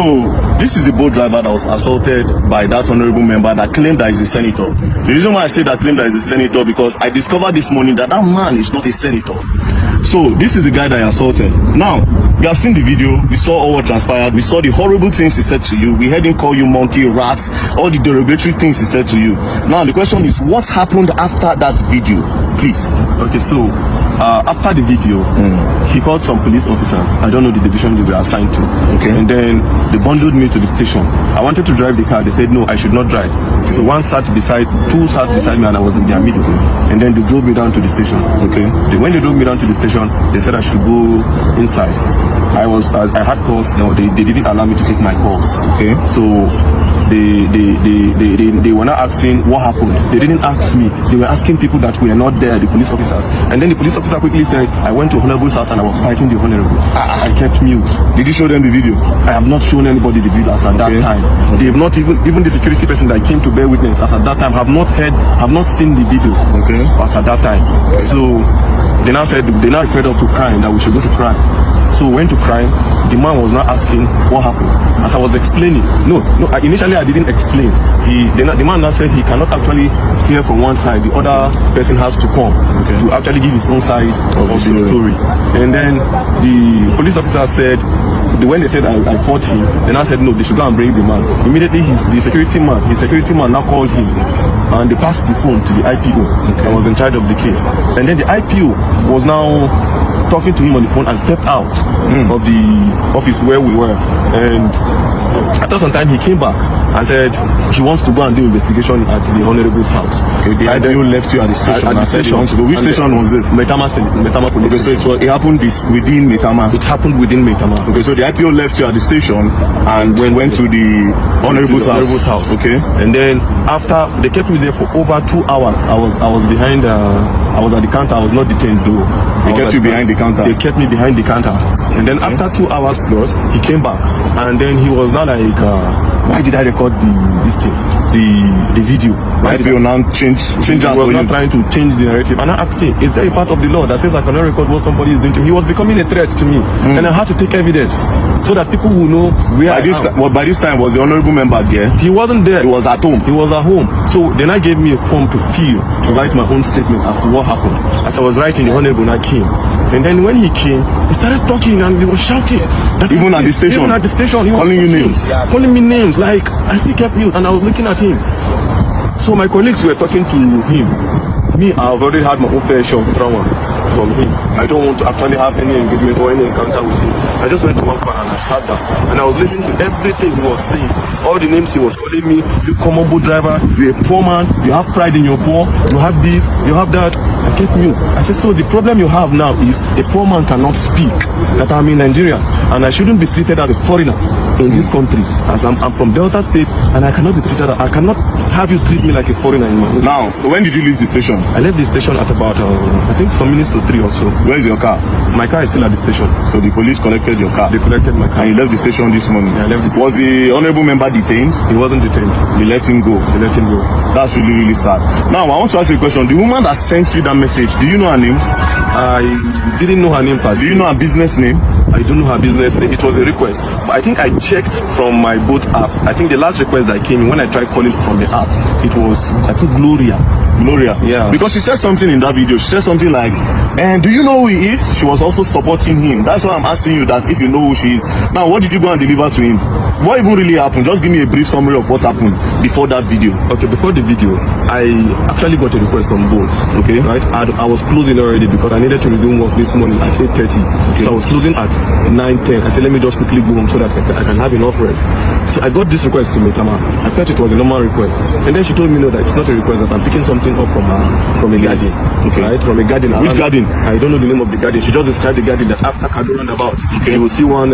So this is the boat driver that was assaulted by that honorable member that claimed that he's a senator. The reason why I say that claimed that he's a senator, because I discovered this morning that that man is not a senator. So this is the guy that I assaulted. Now, we have seen the video, we saw all what transpired, we saw the horrible things he said to you, we heard him call you monkey, rats, all the derogatory things he said to you. Now the question is, what happened after that video? Please. Okay, so after the video, he called some police officers. I don't know the division they were assigned to. Okay. And then they bundled me to the station. I wanted to drive the car. They said no, I should not drive. So two sat beside me, and I was in their middle. And then they drove me down to the station. Okay. When they drove me down to the station, they said I should go inside. I had calls. No, they didn't allow me to take my calls. Okay. So they were not asking what happened. They didn't ask me. They were asking people that were not there, the police officers. And then the police officer quickly said, I went to Honorable's house and I was fighting the Honorable. I kept mute. Did you show them the video? I have not shown anybody the video as at that time. They have not even the security person that came to bear witness as at that time have not seen the video. Okay. As at that time. So they now said they now referred us to crime, that we should go to crime. So we went to crime. The man was not asking what happened. As I was explaining, initially I didn't explain. The man now said he cannot actually hear from one side. The other person has to come to actually give his own side of the story. And then the police officer said, when they said I fought him, then I said no, they should go and bring the man. Immediately his security man now called him, and they passed the phone to the IPO that was in charge of the case. And then the IPO was now talking to him on the phone and stepped out of the office where we were. And after some time he came back and said he wants to go and do investigation at the Honorable's house. Okay, the IPO left you at the station. At the station. Which station was this? Maitama police. Okay, so it happened within Maitama. It happened within Maitama. Okay, so the IPO left you at the station and went to the Honorable's house. Okay. And then after they kept me there for over 2 hours. I was behind. I was at the counter. I was not detained though. They kept you behind the counter. They kept me behind the counter. And then after 2 hours plus, he came back. And then he was not like, why did I record the video? Why did you now change He was not trying to change the narrative. And I asked him, is there a part of the law that says I cannot record what somebody is doing to me? He was becoming a threat to me. And I had to take evidence so that people will know where I am. By this time, was the honorable member there? He wasn't there. He was at home. He was at home. So then I gave me a form to fill, to write my own statement as to what happened. As I was writing, the honorable now came. And then when he came, he started talking and he was shouting. Even at the station? Even at the station. He was calling you names? Calling me names. Like, I still kept mute and I was looking at him. So my colleagues were talking to him. Me, I've already had my own fair share of trauma from him. I don't want to actually have any engagement or any encounter with him. I just went to one corner and I sat down. And I was listening to everything he was saying. All the names he was calling me. You common boat driver, you're a poor man, you have pride in your poor, you have this, you have that. I kept mute. I said, so the problem you have now is a poor man cannot speak, that I'm in Nigeria and I shouldn't be treated as a foreigner in this country, as I'm from Delta State, and I cannot be treated. I cannot have you treat me like a foreigner in my country. Now, when did you leave the station? I left the station at about I think some minutes to 3 or so. Where's your car? My car is still at the station. So the police collected your car? They collected my car. And you left the station this morning? Yeah, I left the station. Was the honorable member detained? He wasn't detained. They let him go? They let him go. That's really, really sad. Now, I want to ask you a question. The woman that sent you that message, do you know her name? I didn't know her name. Do you know her business name? I don't know her business name. It was a request. But I think I checked from my boat app. I think the last request that came in when I tried calling from the app, it was, I think, Gloria. Yeah. Because she said something in that video. She said something like, and do you know who he is? She was also supporting him. That's why I'm asking you that if you know who she is. Now, what did you go and deliver to him? What even really happened? Just give me a brief summary of what happened before that video. Okay, before the video, I actually got a request on both. Okay. Right? I was closing already because I needed to resume work this morning at 8:30. Okay. So I was closing at 9:10. I said, let me just quickly go home so that I can have enough rest. So I got this request to Maitama. I thought it was a normal request. And then she told me, no, that it's not a request, that I'm picking something up from a garden. Okay. Right? From a garden. Which garden? I don't know the name of the garden. She just described the garden that after Kado roundabout, you will see one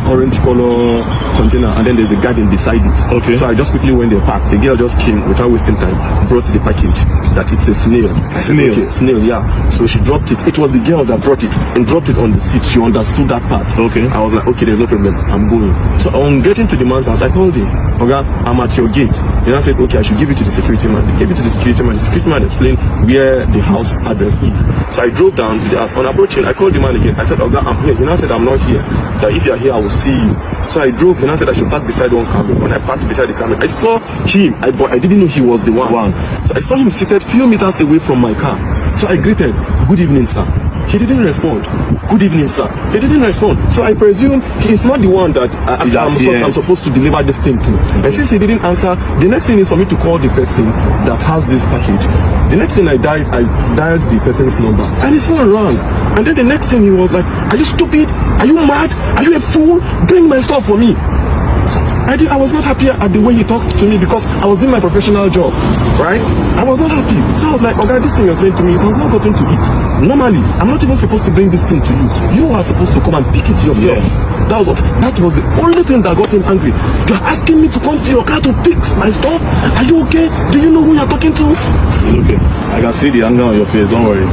orange color container and then there's a garden beside it. Okay. So I just quickly went there, parked. The girl just came without wasting time, brought the package that it's a snail. Snail? Okay, snail, yeah. So she dropped it. It was the girl that brought it and dropped it on the seat. She understood that part. Okay. I was like, okay, there's no problem. I'm going. So on getting to the man's house, I told him, okay, I'm at your gate. And I said, okay, I should give it to the security man. They gave it to the security man. The security man explained where the house address is. So I drove down to the house. On approaching, I called the man again. I said, okay, I'm here. He now said, I'm not here. That if you're here, I will see you. So I drove. And I said, I should park beside one camel. When I parked beside the camel, I saw him, but I didn't know he was the one. So I saw him seated few meters away from my car. So I greeted, "Good evening, sir." He didn't respond. "Good evening, sir." He didn't respond. So I presume he is not the one that I'm supposed to deliver this thing to. And since he didn't answer, the next thing is for me to call the person that has this package. The next thing I dialed the person's number, and his phone rang. And then the next thing he was like, "Are you stupid? Are you mad? Are you a fool? Bring my stuff for me." I was not happy at the way he talked to me because I was doing my professional job, right? I was not happy. So I was like, "Okay, this thing you're saying to me, it has not gotten to it. Normally, I'm not even supposed to bring this thing to you. You are supposed to come and pick it yourself." That was the only thing that got him angry. "You're asking me to come to your car to pick my stuff? Are you okay? Do you know who you're talking to?" It's okay. I can see the anger on your face. Don't worry.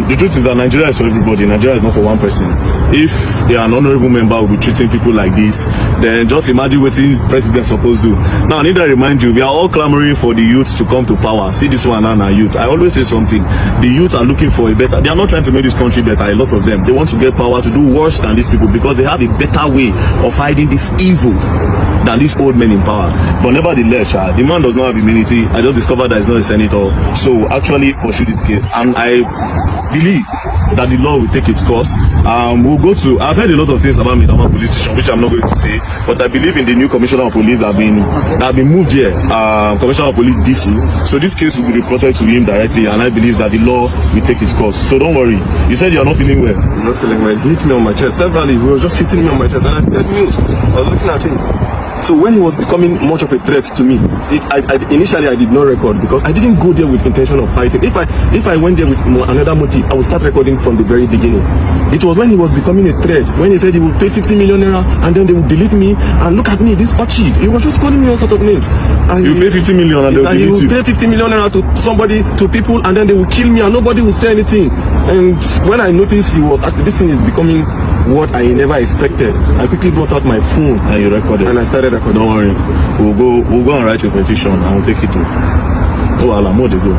The truth is that Nigeria is for everybody. Nigeria is not for one person. If an honorable member will be treating people like this, then just imagine what the president supposed to do. Now, I need to remind you, we are all clamoring for the youth to come to power. See this one and our youth. I always say something. The youth are looking for a better. They are not trying to make this country better. A lot of them. They want to get power to do worse than these people because they have a better way of hiding this evil than these old men in power. But nevertheless, the man does not have immunity. I just discovered that he's not a senator. So actually pursue this case. And I believe that the law will take its course. I've heard a lot of things about Maitama police station, which I'm not going to say, but I believe in the new commissioner of police that have been moved here, commissioner of police DC. So this case will be reported to him directly, and I believe that the law will take its course. So don't worry. You said you're not feeling well. I'm not feeling well. He hit me on my chest. Severally, he was just hitting me on my chest, and I said, I was looking at him. So when he was becoming much of a threat to me, initially I did not record because I didn't go there with intention of fighting. If I went there with another motive, I would start recording from the very beginning. It was when he was becoming a threat, when he said he would pay 50 million naira and then they would delete me, and look at me, this Ochid. He was just calling me all sort of names. You pay 50 million and they will delete you. He would pay 50 million naira to somebody, to people, and then they will kill me and nobody will say anything. And when I noticed this thing is becoming what I never expected, I quickly brought out my phone and you recorded. And I started recording. Don't worry, we'll go and write a petition and we'll take it to. Oh, Alamo, they go.